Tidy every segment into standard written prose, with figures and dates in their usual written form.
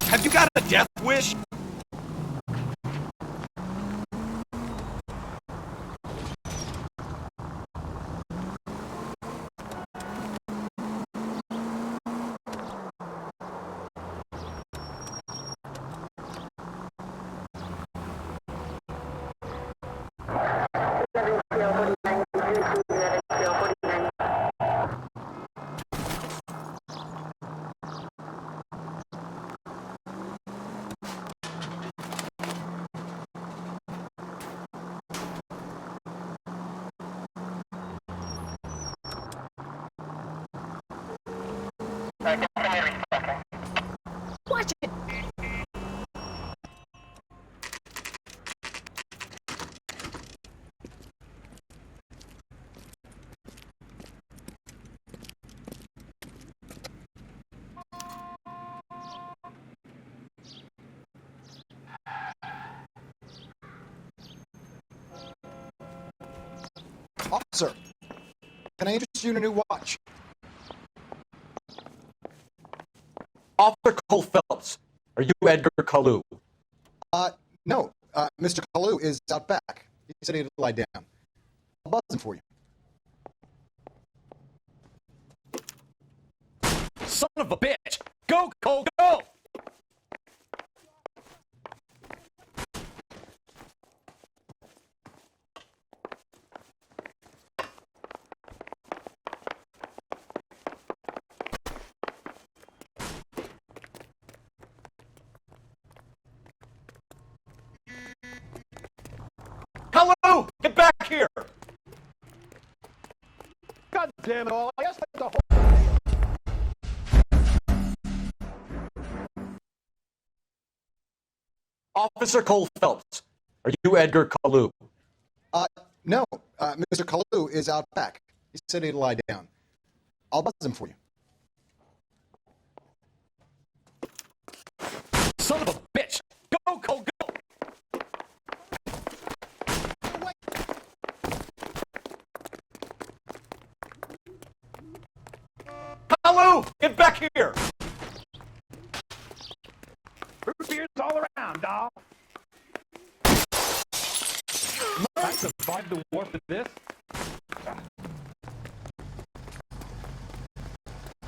Have you got a death wish? Watch it! Officer, can I interest you in a new watch? Officer Cole Phelps, are you Edgar Kalu? No. Mr. Kalu is out back. He said he'd lie down. I'll buzz him for you. Son of a bitch! Go, Cole, go! Hello! Get back here! God damn it all! I guess that's the whole. Officer Cole Phelps, are you Edgar Kalu? No. Mr. Kalu is out back. He said he'd lie down. I'll buzz him for you. Son of a bitch! Go, Cole, go! Hello! Get back here! Root beers all around, dog. I survived the war for this.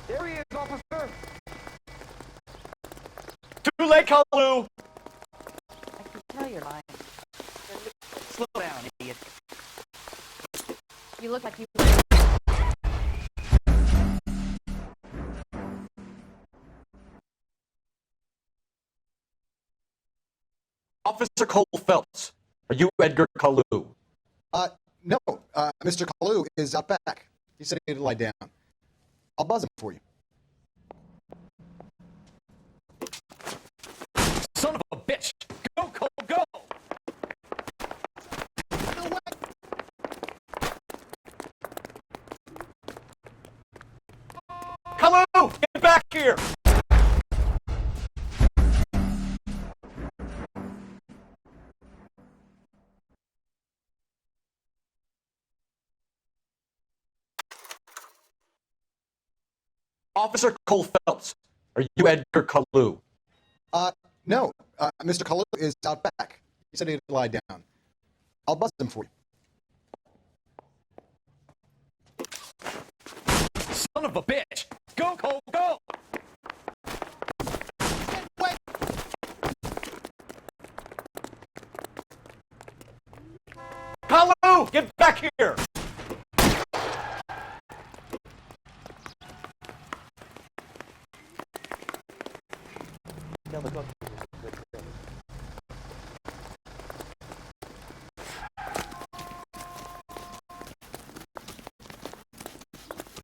There he is, officer. Too late, Kalu! I can tell you're lying. Slow down, idiot. You look like you... Officer Cole Phelps, are you Edgar Kalu? No. Mr. Kalu is out back. He said he'd lie down. I'll buzz him for you. Son of a bitch! Go, Cole, go! Hello! Get back here! Officer Cole Phelps, are you Edgar Kalu? No. Mr. Kalu is out back. He said he'd lie down. I'll buzz him for you. Son of a bitch! Go, Cole, go! Hello! Get back here!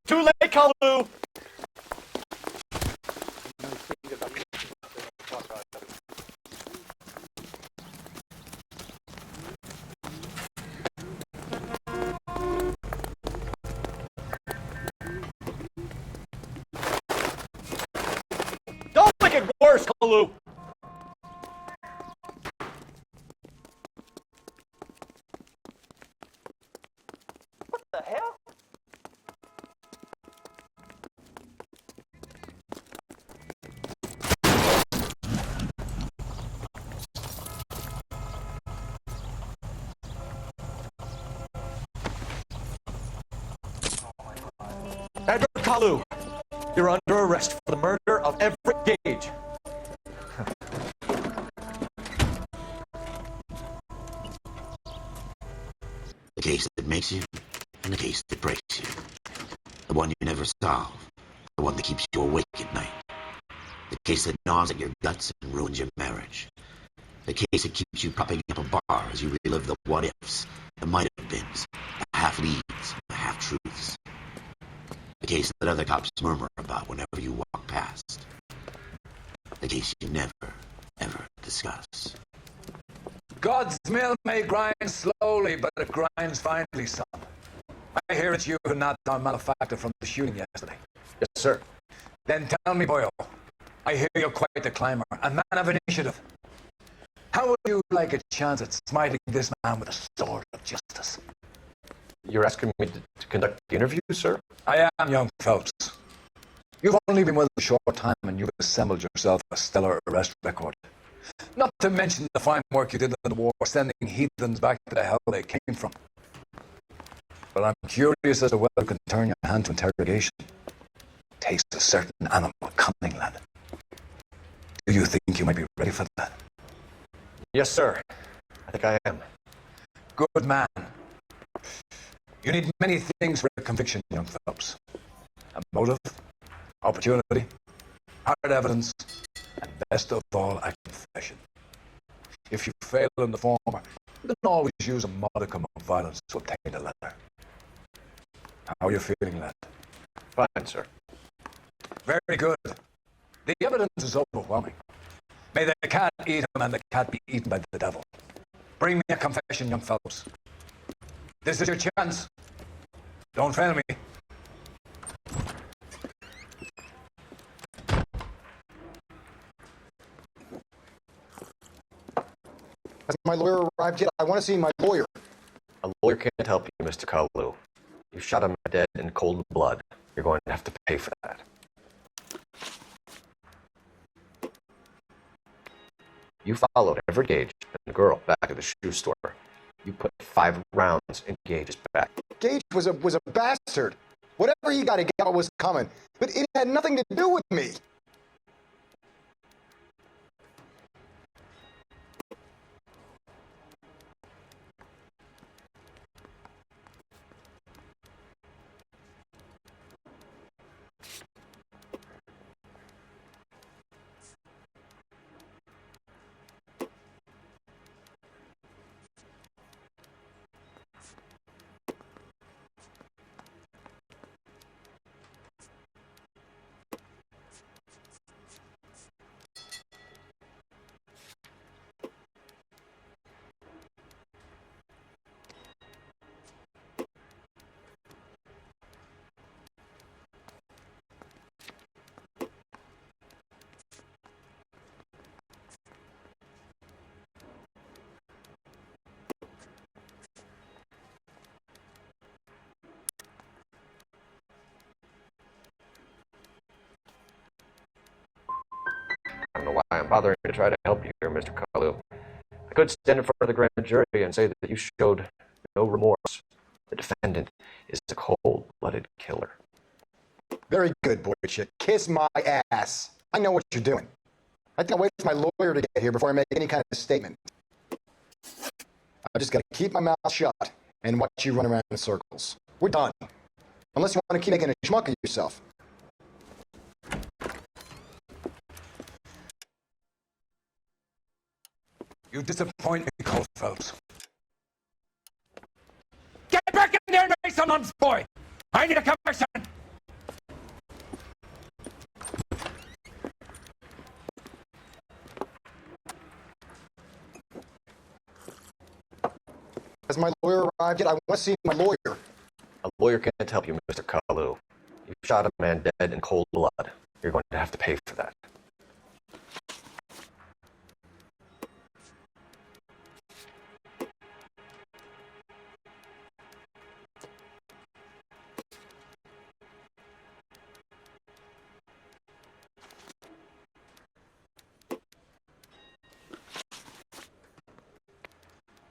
Too late, Kalu! first, Kalu! What the hell? Edgar Kalu, you're under arrest for the murder of Everett Gage. The case that makes you, and the case that breaks you. The one you never solve. The one that keeps you awake at night. The case that gnaws at your guts and ruins your marriage. The case that keeps you propping up a bar as you relive the what-ifs, the might-have-beens, the half-leads, the half-truths. The case that other cops murmur about whenever you walk past. The case you never, ever discuss. God's mill may grind slowly, but it grinds finely, son. I hear it's you who knocked down Malefactor from the shooting yesterday. Yes, sir. Then tell me, Boyle, I hear you're quite the climber, a man of initiative. How would you like a chance at smiting this man with a sword of justice? You're asking me to conduct the interview, sir? I am, young Phelps. You've only been with us a short time, and you've assembled yourself a stellar arrest record. Not to mention the fine work you did in the war, sending heathens back to the hell they came from. But I'm curious as to whether you can turn your hand to interrogation. Takes a certain animal cunning, lad. Do you think you might be ready for that? Yes, sir. I think I am. Good man. You need many things for a conviction, young Phelps. A motive, opportunity, hard evidence, and best of all, a confession. If you fail in the former, you can always use a modicum of violence to obtain the latter. How are you feeling, lad? Fine, sir. Very good. The evidence is overwhelming. May the cat eat him and the cat be eaten by the devil. Bring me a confession, young Phelps. This is your chance. Don't fail me. Has my lawyer arrived yet? I want to see my lawyer. A lawyer can't help you, Mr. Kalu. You shot him dead in cold blood. You're going to have to pay for that. You followed Everett Gage and the girl back to the shoe store. You put 5 rounds in Gage's back. Gage was a bastard. Whatever he got, he got what was coming. But it had nothing to do with me. I don't know why I'm bothering to try to help you here, Mr. Kalu. I could stand in front of the grand jury and say that you showed no remorse. The defendant is a cold-blooded killer. Very good, boy shit. Kiss my ass. I know what you're doing. I think I'll wait for my lawyer to get here before I make any kind of statement. I just gotta keep my mouth shut and watch you run around in circles. We're done. Unless you want to keep making a schmuck of yourself. You disappoint me, Cole Phelps. Get back in there and make some noise, boy! I need a confession! Has my lawyer arrived yet? I want to see my lawyer. A lawyer can't help you, Mr. Kalu. You shot a man dead in cold blood. You're going to have to pay for that.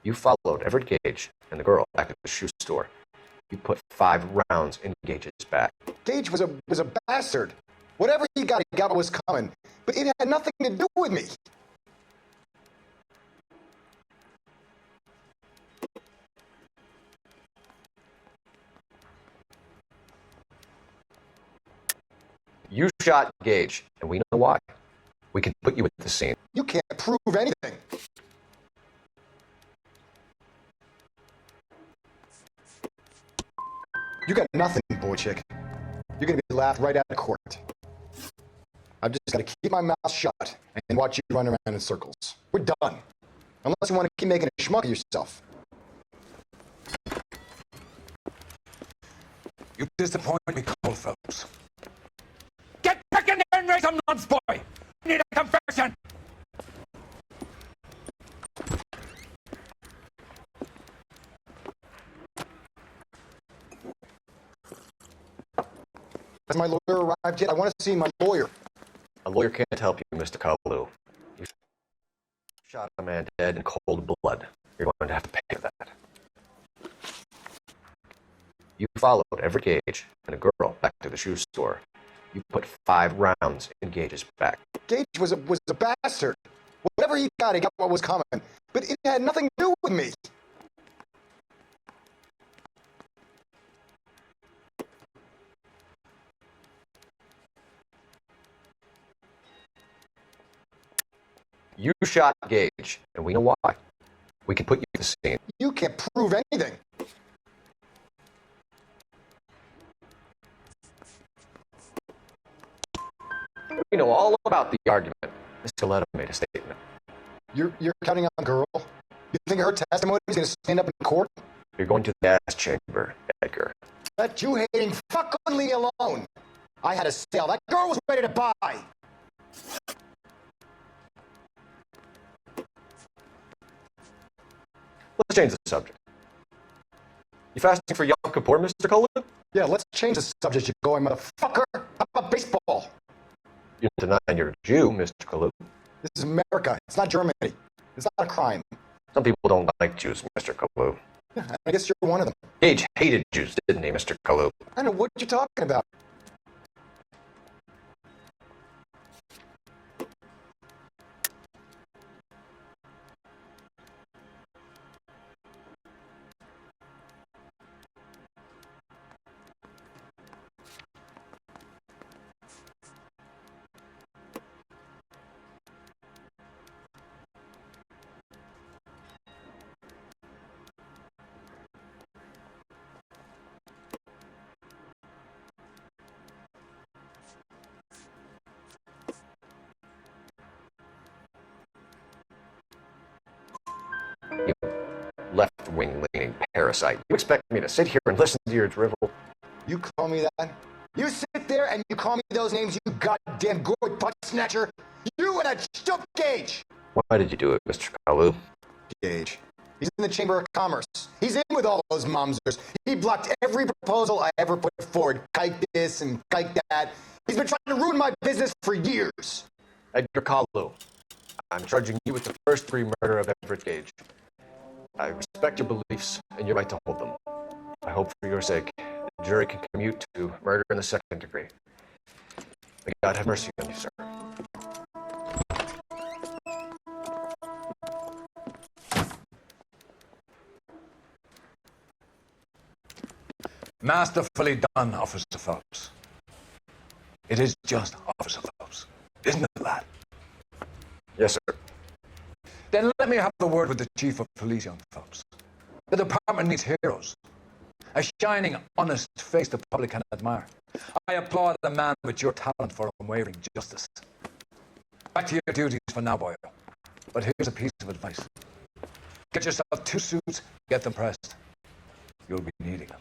You followed Everett Gage and the girl back to the shoe store. You put 5 rounds in Gage's back. Gage was a bastard. Whatever he got what was coming. But it had nothing to do with me. You shot Gage, and we know why. We can put you at the scene. You can't prove anything. You got nothing, boy chick. You're gonna be laughed right out of court. I've just got to keep my mouth shut and watch you run around in circles. We're done. Unless you want to keep making a schmuck of yourself. You disappoint me, Cole Phelps. Get back in there and raise some nuts, boy! I need a confession! Has my lawyer arrived yet? I want to see my lawyer. A lawyer can't help you, Mr. Kalu. You shot a man dead in cold blood. You're going to have to pay for that. You followed Everett Gage and a girl back to the shoe store. You put 5 rounds in Gage's back. Gage was a bastard. Whatever he got what was coming. But it had nothing to do with me. You shot Gage, and we know why. We can put you at the scene. You can't prove anything. We know all about the argument. Miss Coletta made a statement. You're counting on the girl? You think her testimony is going to stand up in court? You're going to the gas chamber, Edgar. That Jew-hating fuck couldn't leave me alone. I had a sale. That girl was ready to buy. Let's change the subject. You fasting for Yom Kippur, Mr. Cullen? Yeah, let's change the subject, you going motherfucker. How about baseball? You're denying you're a Jew, Mr. Kalu. This is America. It's not Germany. It's not a crime. Some people don't like Jews, Mr. Kalu. Yeah, I guess you're one of them. Gage hated Jews, didn't he, Mr. Kalu? I know what you're talking about. You left-wing leaning parasite. You expect me to sit here and listen to your drivel? You call me that? You sit there and you call me those names, you goddamn gourd butt snatcher. You and that stup Gage. Why did you do it, Mr. Kalu? Gage. He's in the Chamber of Commerce. He's in with all those momsers. He blocked every proposal I ever put forward. Kike this and kike that. He's been trying to ruin my business for years. Edgar Kalu, I'm charging you with the first-degree murder of Everett Gage. I respect your beliefs and your right to hold them. I hope for your sake the jury can commute to murder in the second degree. May God have mercy on you, sir. Masterfully done, Officer Phelps. It is just Officer Phelps, isn't it, lad? Yes, sir. Then let me have a word with the Chief of Police, young Phelps. The department needs heroes. A shining, honest face the public can admire. I applaud a man with your talent for unwavering justice. Back to your duties for now, boy. But here's a piece of advice. Get yourself 2 suits, get them pressed. You'll be needing them.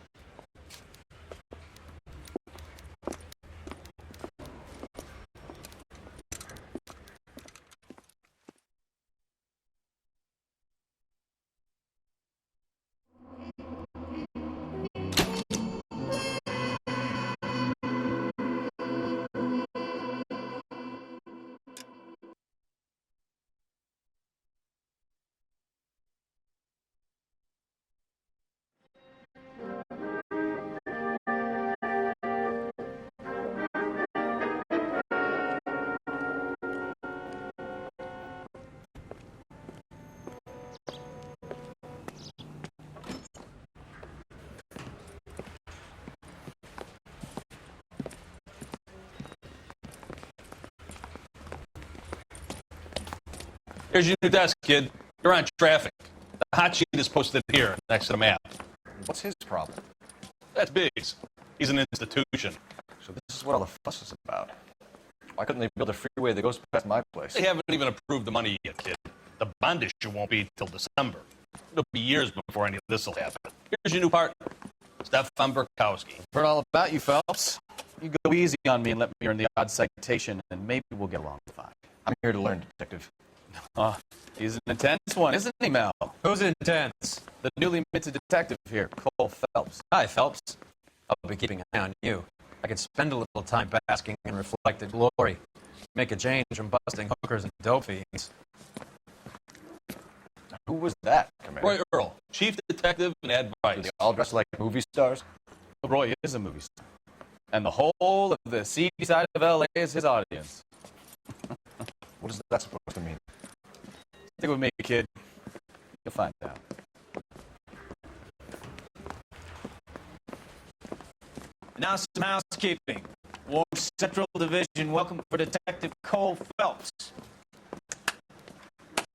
Here's your new desk, kid. You're on traffic. The hot sheet is posted here, next to the map. What's his problem? That's Biggs. He's an institution. So this is what all the fuss is about. Why couldn't they build a freeway that goes past my place? They haven't even approved the money yet, kid. The bond issue won't be till December. It'll be years before any of this will happen. Here's your new partner, Stefan Burkowski. Heard all about you, Phelps. You go easy on me and let me earn the odd citation, and maybe we'll get along fine. I'm here to learn, Detective. Oh, he's an intense one, isn't he, Mel? Who's intense? The newly minted detective here, Cole Phelps. Hi, Phelps. I'll be keeping an eye on you. I could spend a little time basking in reflected glory. Make a change from busting hookers and dope fiends. Who was that, Commander? Roy Earl, chief detective and Do advice. they all dress like movie stars? Roy is a movie star. And the whole of the seedy side of L.A. is his audience. What is that supposed to mean? Stick with me, kid. You'll find out. Now some housekeeping. Warm Central Division, welcome for Detective Cole Phelps.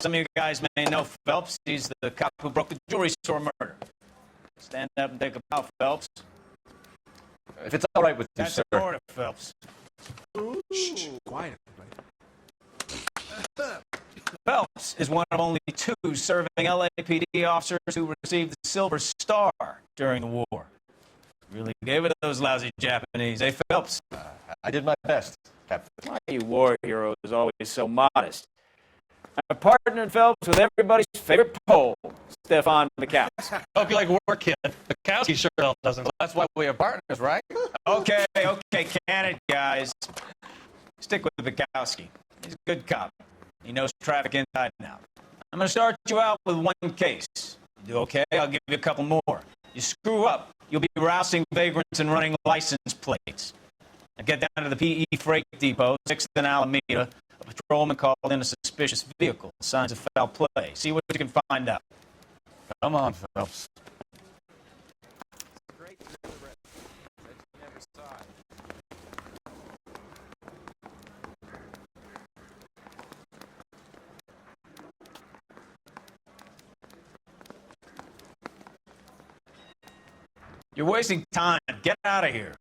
Some of you guys may know Phelps. He's the cop who broke the jewelry store murder. Stand up and take a bow, Phelps. If it's all right with you, That's sir. an order, Phelps. Shh, quiet, everybody. Phelps is one of only 2 serving LAPD officers who received the Silver Star during the war. Really gave it to those lousy Japanese, eh, Phelps? I did my best, Captain. Why are you war heroes always so modest? I partnered Phelps with everybody's favorite Pole, Stefan Burkowski. Hope you like work, kid. Burkowski sure doesn't. That's why we are partners, right? Okay, can it, guys? Stick with Burkowski. He's a good cop. He knows traffic inside and out. I'm going to start you out with one case. You do okay, I'll give you a couple more. You screw up, you'll be rousing vagrants and running license plates. Now get down to the PE Freight Depot, 6th and Alameda. A patrolman called in a suspicious vehicle. Signs of foul play. See what you can find out. Come on, Phelps. You're wasting time. Get out of here.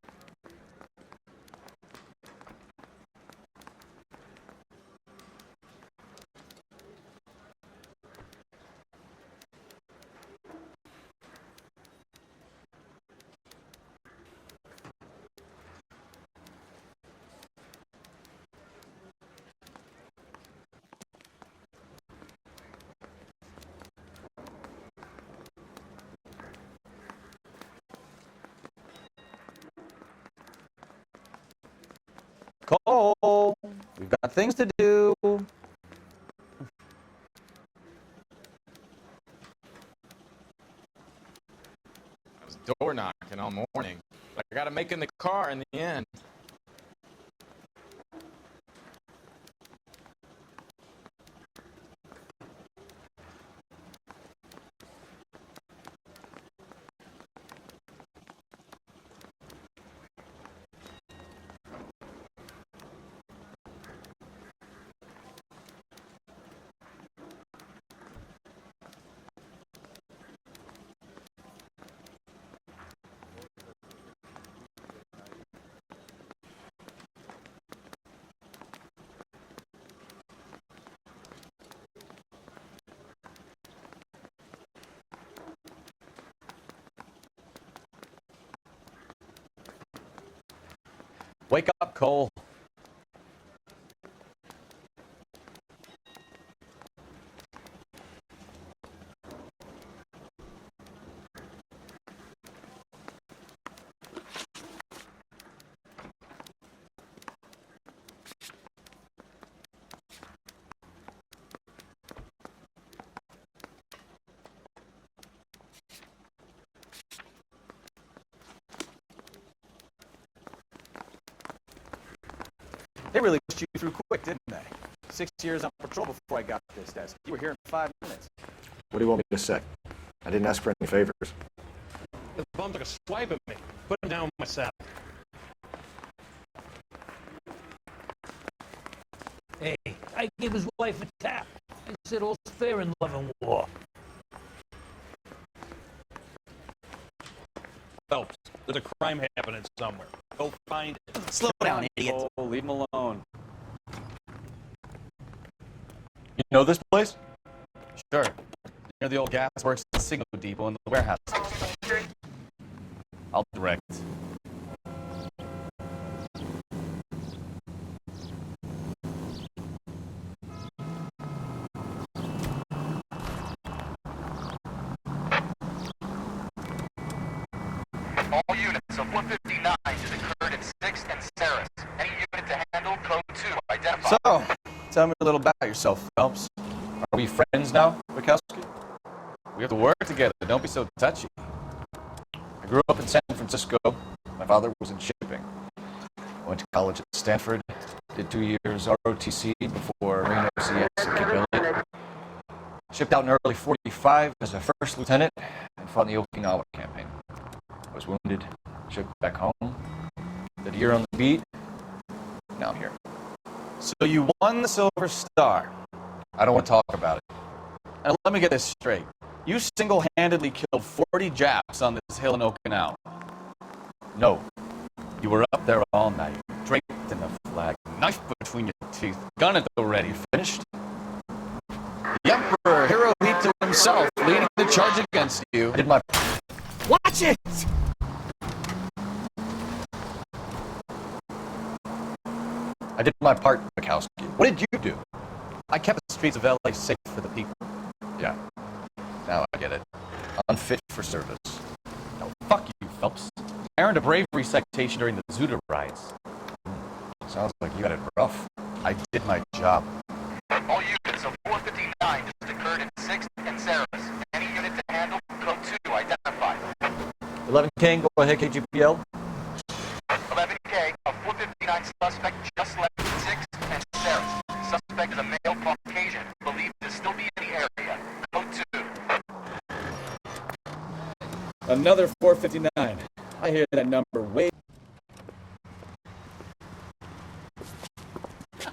Cole, we've got things to do. I was door knocking all morning. I got to make in the car in the end. Wake up, Cole. They really pushed you through quick, didn't they? 6 years on patrol before I got to this desk. You were here in 5 minutes. What do you want me to say? I didn't ask for any favors. The bum took a swipe at me. Put him down myself. Hey, I gave his wife a tap. I said all's fair in love and war. Phelps, there's a crime happening somewhere. Go find it. Slow down, idiot. Oh, leave him alone. You know this place? Sure. Near the old gas works, the signal depot, and the warehouse. I'll direct. All units of 159 has occurred in 6th and Saris. Any unit to handle code 2 identified. So, tell me a little about yourself, Phelps. Are we friends now, Bukowski? We have to work together. Don't be so touchy. I grew up in San Francisco. My father was in shipping. I went to college at Stanford, did 2 years ROTC before Reno CS at Capability. Shipped out in early 45 as a first lieutenant and fought in the Okinawa campaign. I was wounded, shipped back home, did a year on the beat. Now I'm here. So you won the Silver Star. I don't want to talk about it. Now let me get this straight. You single-handedly killed 40 Japs on this hill in Okinawa. No. You were up there all night, draped in the flag, knife between your teeth, gun at the ready. Finished? The Emperor, Hirohito himself, leading the charge against you. I did my... Watch it! I did my part, Bukowski. What did you do? I kept the streets of LA safe for the people. Yeah. Now I get it. Unfit for service. No, fuck you, Phelps. I earned a bravery citation during the Zuda riots. Sounds like you got it rough. I did my job. All units of 459 has occurred in 6th and Saris. Any unit to handle code 2 identified. 11 King, go ahead, KGPL. 11K, a 459 suspect just left 6th and Saris. Suspect is a male Caucasian, believed to still be in the area. Code 2. Another 459. I hear that number way.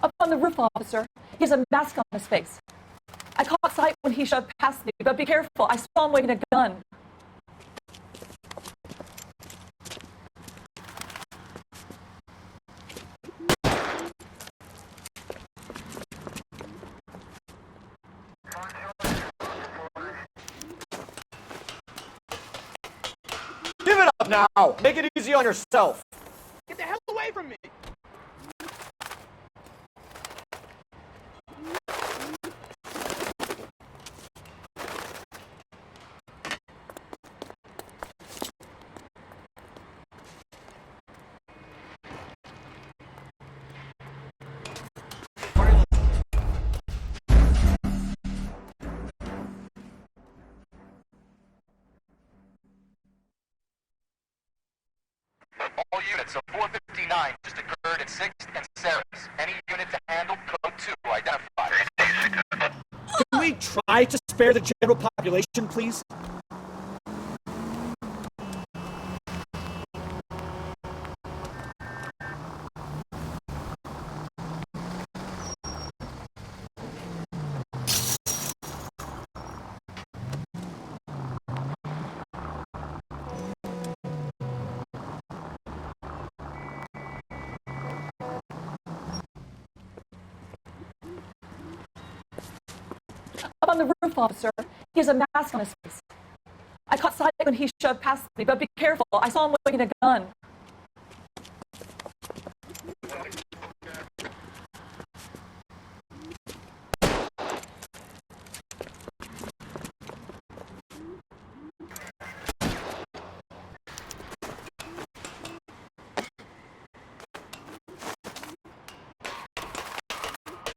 Up on the roof, officer. He has a mask on his face. I caught sight when he shoved past me, but be careful. I saw him waving a gun. Give it up now! Make it easy on yourself! Get the hell away from me! All units of 459 just occurred in 6th and Saris. Any unit to handle code 2 identified. Can we try to spare the general population, please? Up on the roof, officer. He has a mask on his face. I caught sight when he shoved past me, but be careful. I saw him waving a gun.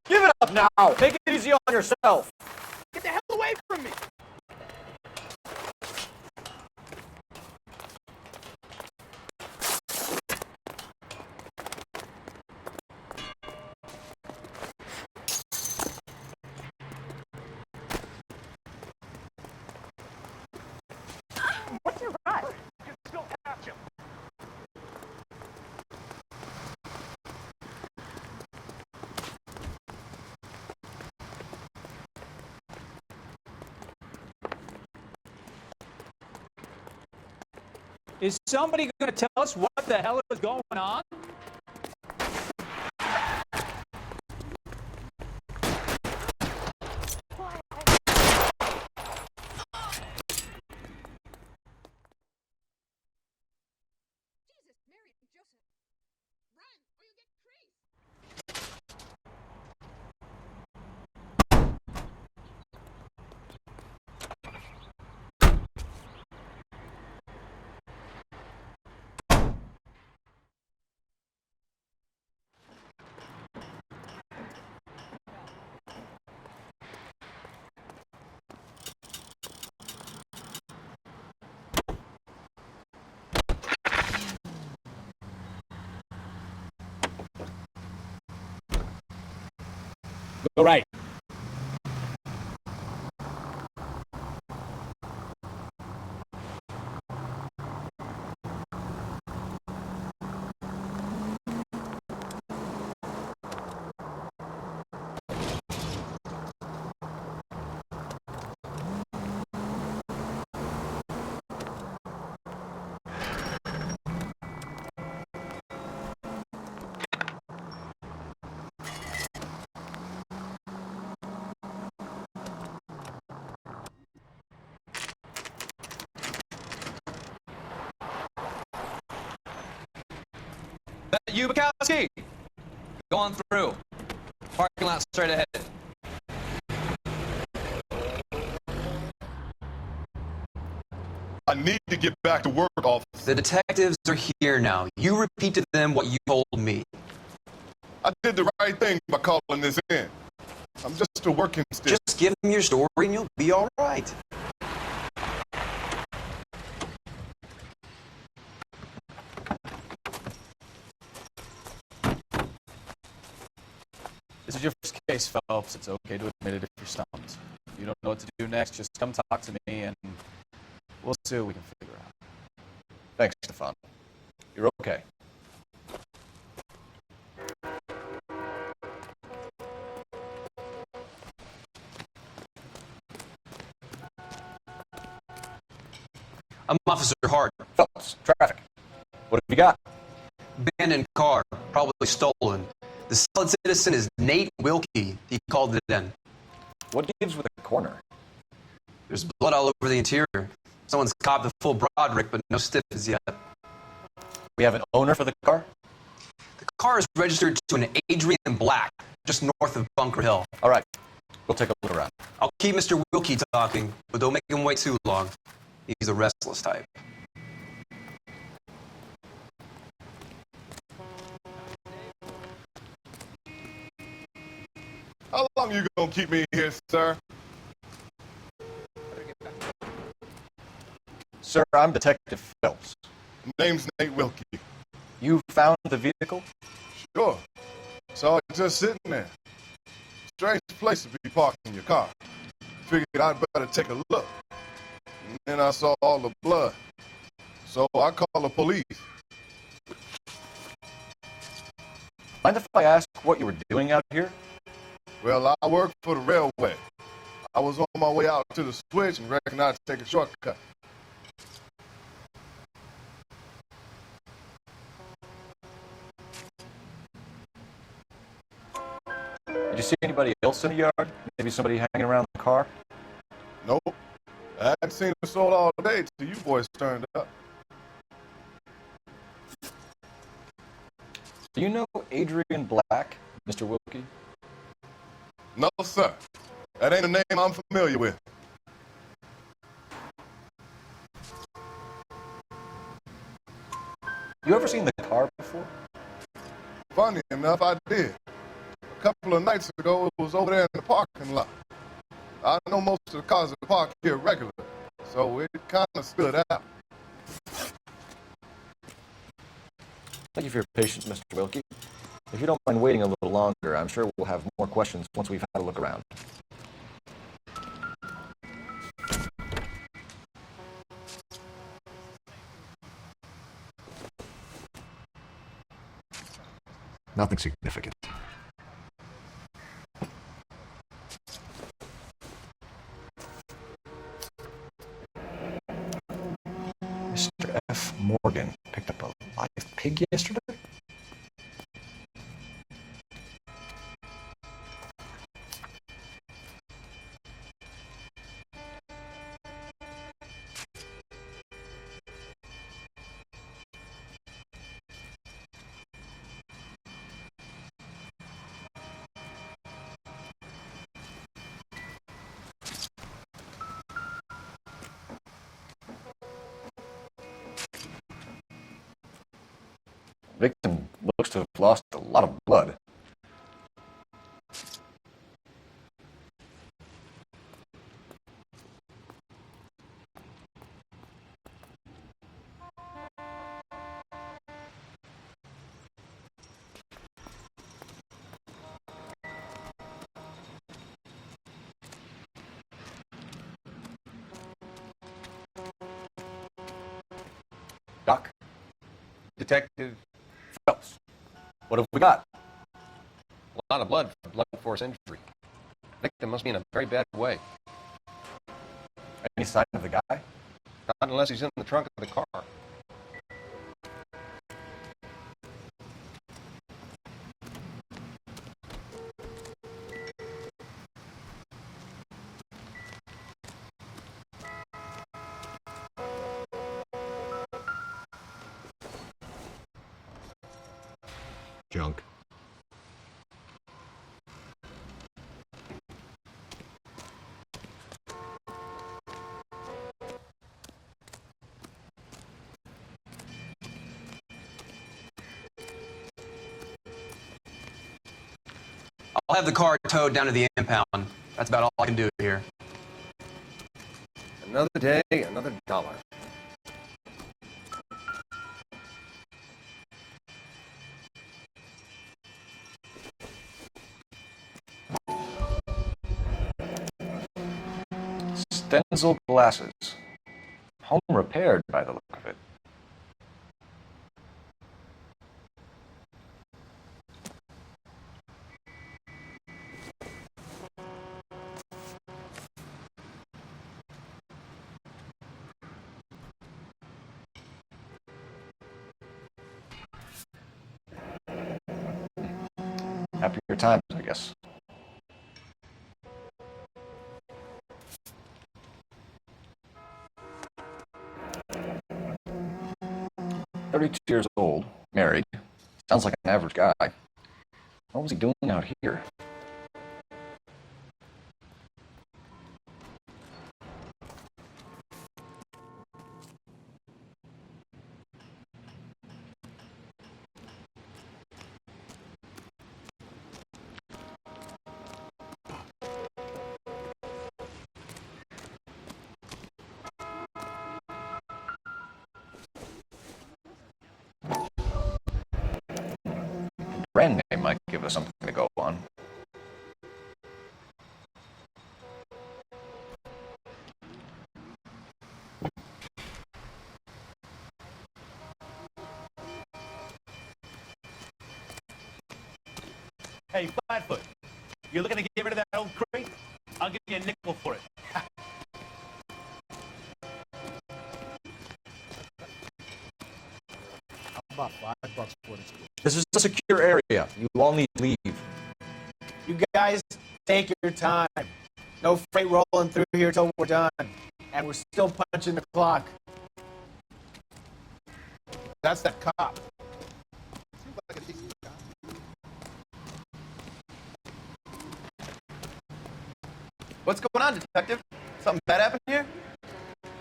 Give it up now! Make it easy on yourself! Get the hell away from me! What's your right? You still have him. Is somebody going to tell us what the hell is going on? Go right. That you, Bukowski? Go on through. Parking lot straight ahead. I need to get back to work, officer. The detectives are here now. You repeat to them what you told me. I did the right thing by calling this in. I'm just a working still. Just give them your story and you'll be all right. This is your first case, Phelps. It's okay to admit it if you're stumped. If you don't know what to do next, just come talk to me and we'll see what we can figure out. Thanks, Stefan. You're okay. I'm Officer Hart. Phelps, traffic. What have you got? Abandoned car, probably stolen. The solid citizen is Nate Wilkie. He called it in. What gives with the coroner? There's blood all over the interior. Someone's copped the full Broderick, but no stiffs yet. We have an owner for the car? The car is registered to an Adrian Black, just north of Bunker Hill. All right. We'll take a look around. I'll keep Mr. Wilkie talking, but don't make him wait too long. He's a restless type. How long you gonna keep me here, sir? Sir, I'm Detective Phelps. Name's Nate Wilkie. You found the vehicle? Sure. Saw it just sitting there. Strange place to be parking your car. Figured I'd better take a look. And then I saw all the blood. So I called the police. Mind if I ask what you were doing out here? Well, I work for the railway. I was on my way out to the switch and reckoned I'd take a shortcut. Did you see anybody else in the yard? Maybe somebody hanging around the car? Nope. I hadn't seen the soul all day till you boys turned up. Do you know Adrian Black, Mr. Wilkie? No, sir. That ain't a name I'm familiar with. You ever seen the car before? Funny enough, I did. A couple of nights ago, it was over there in the parking lot. I know most of the cars are parked here regularly, so it kind of stood out. Thank you for your patience, Mr. Wilkie. If you don't mind waiting a little longer, I'm sure we'll have more questions once we've had a look around. Nothing significant. Mr. F. Morgan picked up a live pig yesterday? Victim looks to have lost a lot of blood. Doc? Detective, Phelps, what have we got? a lot of blood for blunt force injury. Victim must be in a very bad way. Any sign of the guy? Not unless he's in the trunk of the car. Junk. I'll have the car towed down to the impound. That's about all I can do here. Another day, another dollar. Stencil glasses. Home repaired by the look of it. Happier times, I guess. "32 years old, married. Sounds like an average guy. What was he doing out here?" Brand name might give us something to go on. Hey, Flatfoot, you looking to get rid of that old crate? I'll give you a nickel for it. About $5 for this. This is a secure area. You all need to leave. You guys take your time. No freight rolling through here till we're done. And we're still punching the clock. That's that cop. What's going on, detective? Something bad happened here?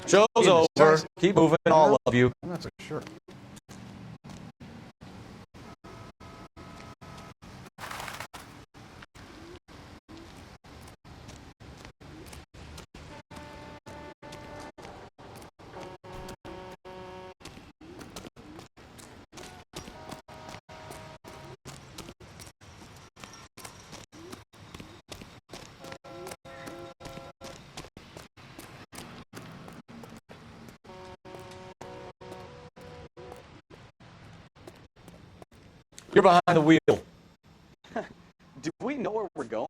Show's over. Keep moving, all of you. I'm not so sure. You're behind the wheel. Do we know where we're going?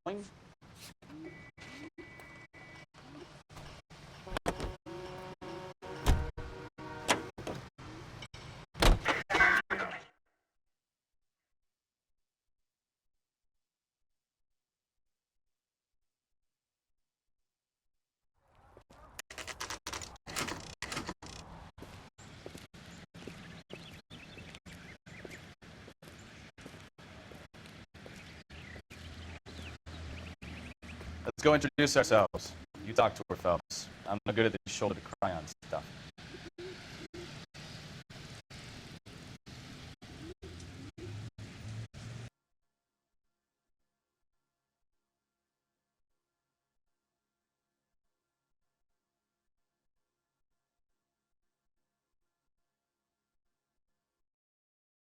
Let's go introduce ourselves. You talk to her, Phelps. I'm not good at this shoulder-to-cry-on stuff.